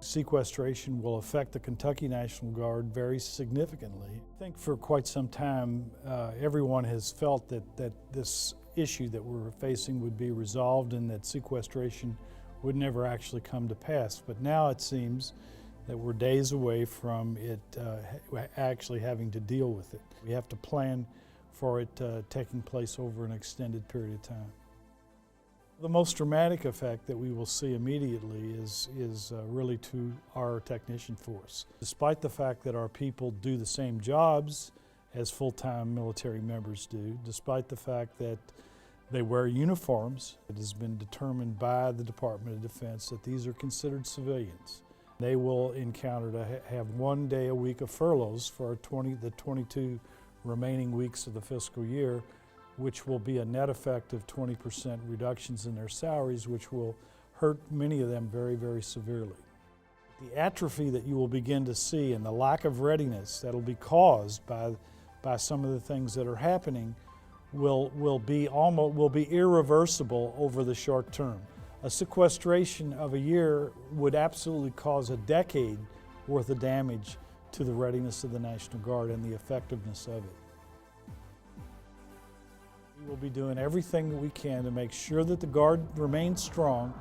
Sequestration will affect the Kentucky National Guard very significantly. I think for quite some time, everyone has felt that this issue that we're facing would be resolved and that sequestration would never actually come to pass. But now it seems that we're days away from it actually having to deal with it. We have to plan for it taking place over an extended period of time. The most dramatic effect that we will see immediately is really to our technician force. Despite the fact that our people do the same jobs as full-time military members do, despite the fact that they wear uniforms, it has been determined by the Department of Defense that these are considered civilians. They will encounter to have 1 day a week of furloughs for the 22 remaining weeks of the fiscal year, which will be a net effect of 20% reductions in their salaries, which will hurt many of them very, very severely. The atrophy that you will begin to see and the lack of readiness that will be caused by some of the things that are happening will be irreversible over the short term. A sequestration of a year would absolutely cause a decade worth of damage to the readiness of the National Guard and the effectiveness of it. We will be doing everything that we can to make sure that the Guard remains strong,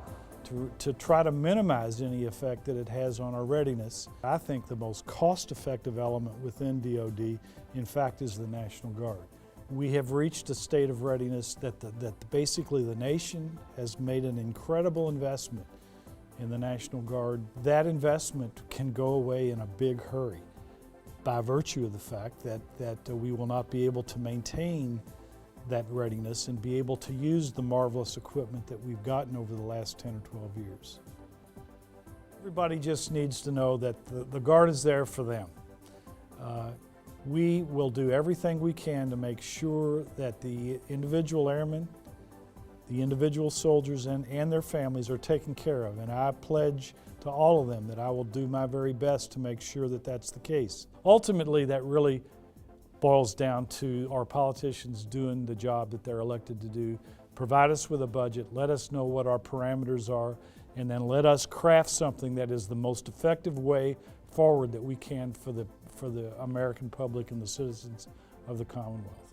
to try to minimize any effect that it has on our readiness. I think the most cost-effective element within DoD, in fact, is the National Guard. We have reached a state of readiness that basically the nation has made an incredible investment in the National Guard. That investment can go away in a big hurry by virtue of the fact that we will not be able to maintain that readiness and be able to use the marvelous equipment that we've gotten over the last 10 or 12 years. Everybody just needs to know that the Guard is there for them. We will do everything we can to make sure that the individual airmen, the individual soldiers and their families are taken care of, and I pledge to all of them that I will do my very best to make sure that that's the case. Ultimately, that really boils down to our politicians doing the job that they're elected to do. Provide us with a budget, let us know what our parameters are, and then let us craft something that is the most effective way forward that we can for the American public and the citizens of the Commonwealth.